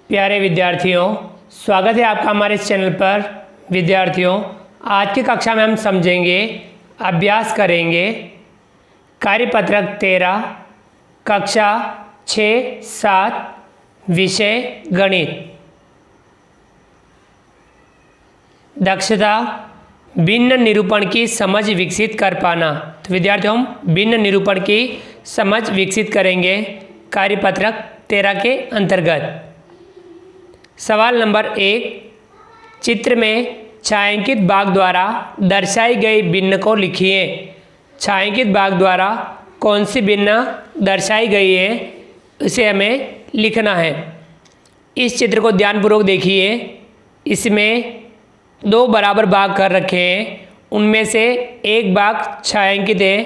प्यारे विद्यार्थियों, स्वागत है आपका हमारे इस चैनल पर। विद्यार्थियों, आज की कक्षा में हम समझेंगे, अभ्यास करेंगे कार्यपत्रक 13 कक्षा 6-7 विषय गणित। दक्षता भिन्न निरूपण की समझ विकसित कर पाना। तो विद्यार्थियों, हम भिन्न निरूपण की समझ विकसित करेंगे कार्यपत्रक 13 के अंतर्गत। सवाल नंबर 1, चित्र में छायांकित भाग द्वारा दर्शाई गई भिन्न को लिखिए। छायांकित भाग द्वारा कौन सी भिन्न दर्शाई गई है, इसे हमें लिखना है। इस चित्र को ध्यानपूर्वक देखिए। इसमें 2 बराबर भाग कर रखे हैं, उनमें से एक भाग छायांकित है,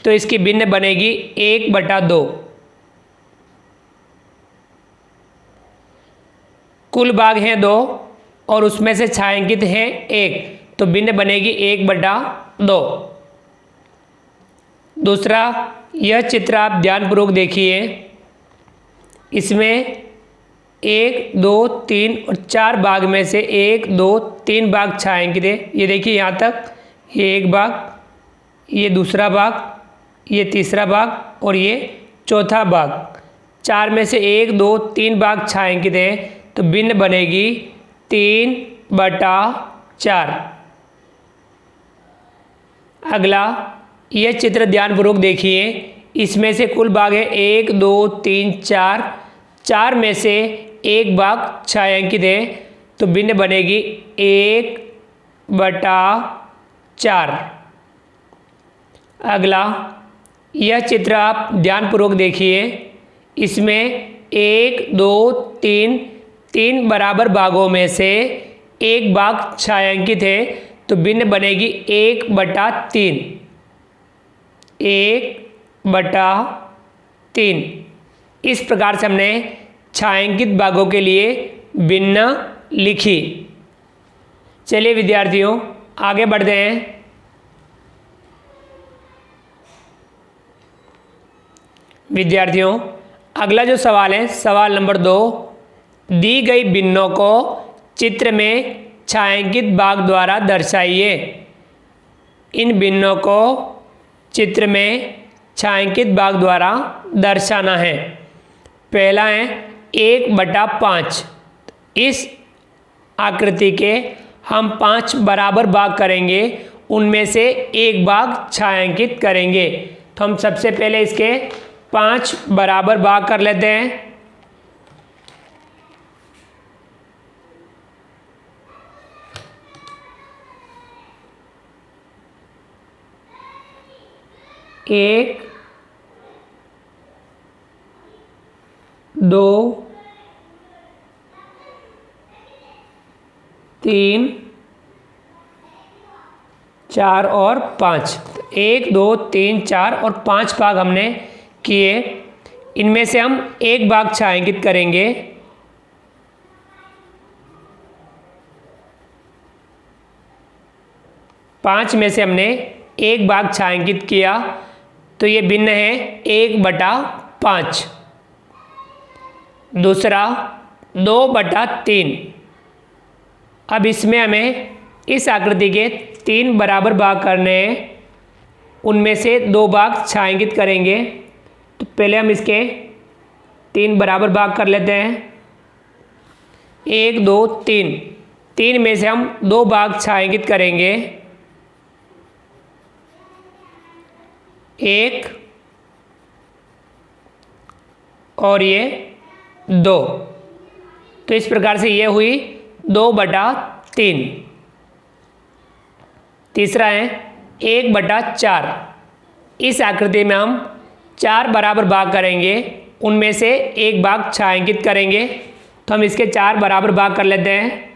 तो इसकी भिन्न बनेगी 1/2। कुल भाग हैं 2 और उसमें से छायांकित है 1, तो भिन्न बनेगी 1/2। दूसरा, यह चित्र आप ध्यानपूर्वक देखिए। इसमें 1, 2, 3 और 4 भाग में से 1, 2, 3 भाग छायांकित है। ये देखिए यहाँ तक, ये एक भाग, ये दूसरा भाग, ये तीसरा भाग और ये चौथा भाग। 4 में से 1, 2, 3 भाग छायांकित है, तो भिन्न बनेगी 3/4। अगला, यह चित्र ध्यानपूर्वक देखिए। इसमें से कुल भाग है 1, 2, 3, 4। 4 में से एक भाग छायांकित है, तो भिन्न बनेगी 1/4। अगला, यह चित्र आप ध्यानपूर्वक देखिए। इसमें 1, 2, 3 बराबर भागों में से एक भाग छायांकित है, तो भिन्न बनेगी 1/3। 1/3। इस प्रकार से हमने छायांकित भागों के लिए भिन्न लिखी। चलिए विद्यार्थियों, आगे बढ़ते हैं। विद्यार्थियों, अगला जो सवाल है, सवाल नंबर 2, दी गई भिन्नों को चित्र में छायांकित भाग द्वारा दर्शाइए। इन भिन्नों को चित्र में छायांकित भाग द्वारा दर्शाना है। पहला है 1/5। इस आकृति के हम 5 बराबर भाग करेंगे, उनमें से एक भाग छायांकित करेंगे। तो हम सबसे पहले इसके 5 बराबर भाग कर लेते हैं। एक, 2, 3, 4 और 5। 1, 2, 3, 4 और 5 भाग हमने किए। इनमें से हम एक भाग छायांकित करेंगे। पाँच में से हमने एक भाग छायांकित किया, तो ये भिन्न है 1/5। दूसरा 2/3। अब इसमें हमें इस आकृति के 3 बराबर भाग करने हैं, उनमें से 2 भाग छायांकित करेंगे। तो पहले हम इसके 3 बराबर भाग कर लेते हैं। 1, 2, 3। 3 में से हम 2 भाग छायांकित करेंगे। 1 और ये 2। तो इस प्रकार से ये हुई 2/3। तीसरा है 1/4। इस आकृति में हम 4 बराबर भाग करेंगे, उनमें से एक भाग छायांकित करेंगे। तो हम इसके 4 बराबर भाग कर लेते हैं।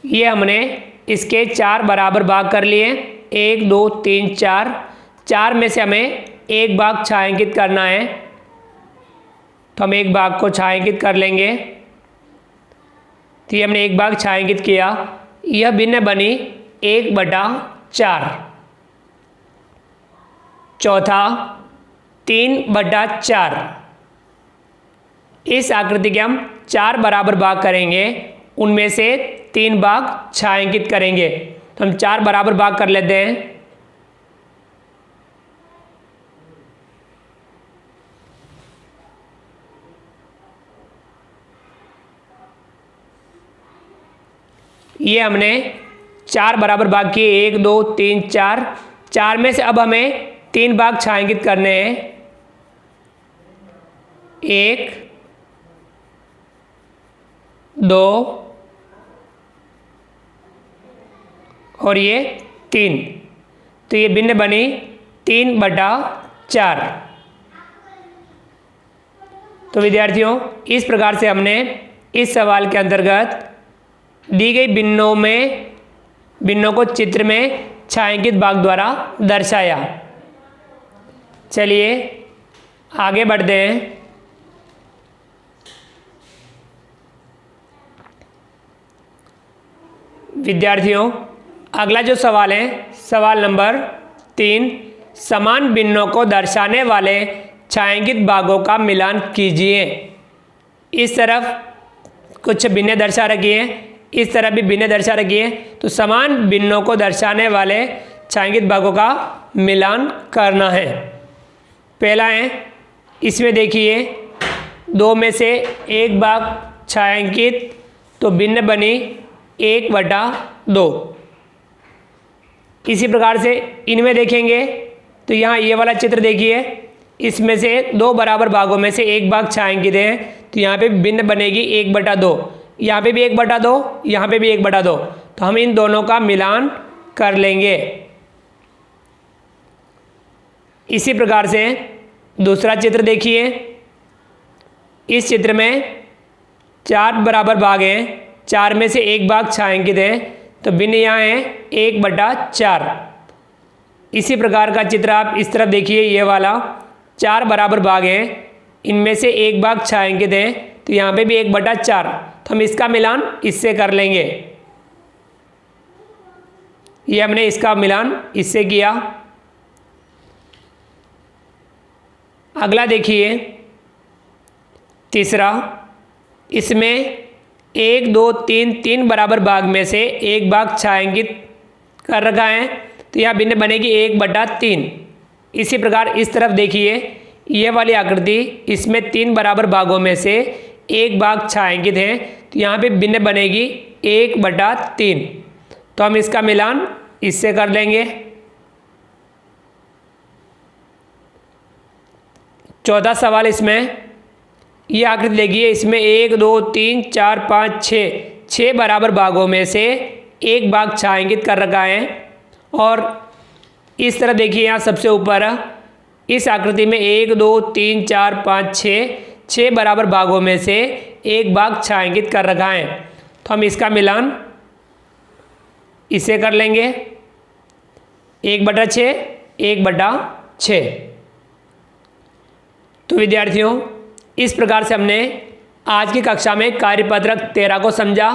ये हमने इसके 4 बराबर भाग कर लिए। 1, 2, 3, 4। 4 में से हमें एक भाग छायांकित करना है, तो हम एक भाग को छायांकित कर लेंगे। तो ये हमने एक भाग छायांकित किया। यह भिन्न बनी 1/4। चौथा 3/4। इस आकृति के हम 4 बराबर भाग करेंगे, उनमें से 3 भाग छायांकित करेंगे। तो हम 4 बराबर भाग कर लेते हैं। ये हमने 4 बराबर भाग किए, 1 2 3 4। 4 में से अब हमें 3 भाग छायांकित करने हैं। 1 2 और ये 3। तो ये भिन्न बनी 3/4। तो विद्यार्थियों, इस प्रकार से हमने इस सवाल के अंतर्गत दी गई भिन्नों को चित्र में छायांकित भाग द्वारा दर्शाया। चलिए आगे बढ़ते हैं। विद्यार्थियों, अगला जो सवाल है, सवाल नंबर 3, समान भिन्नों को दर्शाने वाले छायांकित भागों का मिलान कीजिए। इस तरफ कुछ भिन्न दर्शा रखी है, इस तरफ भी भिन्न दर्शा रखी है। तो समान भिन्नों को दर्शाने वाले छायांकित भागों का मिलान करना है। पहला है, इसमें देखिए 2 में से 1 भाग छायांकित, तो भिन्न बनी 1/2। इसी प्रकार से इनमें देखेंगे तो यहाँ ये वाला चित्र देखिए, इसमें से 2 बराबर भागों में से 1 भाग छायांकित है, तो यहाँ पे भिन्न बनेगी 1/2। यहाँ पे भी 1/2, यहाँ पे भी 1/2। तो हम इन दोनों का मिलान कर लेंगे। इसी प्रकार से दूसरा चित्र देखिए, इस चित्र में 4 बराबर भाग हैं, 4 में से 1 भाग छायांकित है, तो भिन्न यहाँ है 1/4। इसी प्रकार का चित्र आप इस तरफ देखिए, ये वाला 4 बराबर भाग हैं, इनमें से 1 भाग छायांकित है, तो यहाँ पे भी 1/4। तो हम इसका मिलान इससे कर लेंगे। ये हमने इसका मिलान इससे किया। अगला देखिए, तीसरा, इसमें 1 2 3 बराबर भाग में से 1 भाग छायांकित कर रखा है, तो यहाँ भिन्न बनेगी 1/3। इसी प्रकार इस तरफ देखिए, ये वाली आकृति, इसमें 3 बराबर भागों में से 1 भाग छायांकित है, तो यहाँ पे भिन्न बनेगी 1/3। तो हम इसका मिलान इससे कर लेंगे। चौथा सवाल, इसमें ये आकृति देखिए, इसमें 1 2 3 4 5 6 बराबर भागों में से 1 भाग छायांकित कर रखा है। और इस तरह देखिए, यहाँ सबसे ऊपर इस आकृति में 1 2 3 4 5 6 बराबर भागों में से 1 भाग छायांकित कर रखा है, तो हम इसका मिलान इससे कर लेंगे। 1/6 1/6। तो विद्यार्थियों, इस प्रकार से हमने आज की कक्षा में कार्यपत्रक 13 को समझा।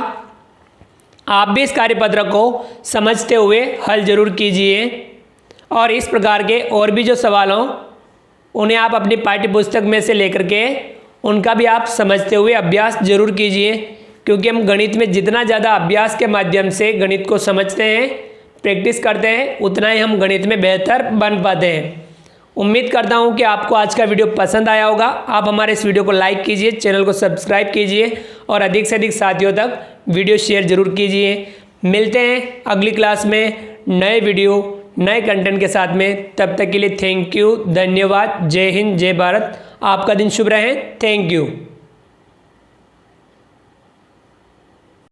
आप भी इस कार्यपत्रक को समझते हुए हल जरूर कीजिए, और इस प्रकार के और भी जो सवाल हों उन्हें आप अपनी पाठ्य पुस्तक में से लेकर के उनका भी आप समझते हुए अभ्यास जरूर कीजिए, क्योंकि हम गणित में जितना ज़्यादा अभ्यास के माध्यम से गणित को समझते हैं, प्रैक्टिस करते हैं, उतना ही हम गणित में बेहतर बन पाते हैं। उम्मीद करता हूं कि आपको आज का वीडियो पसंद आया होगा। आप हमारे इस वीडियो को लाइक कीजिए, चैनल को सब्सक्राइब कीजिए, और अधिक से अधिक साथियों तक वीडियो शेयर जरूर कीजिए। मिलते हैं अगली क्लास में नए वीडियो नए कंटेंट के साथ में। तब तक के लिए थैंक यू, धन्यवाद, जय हिंद, जय भारत। आपका दिन शुभ रहे। Thank you.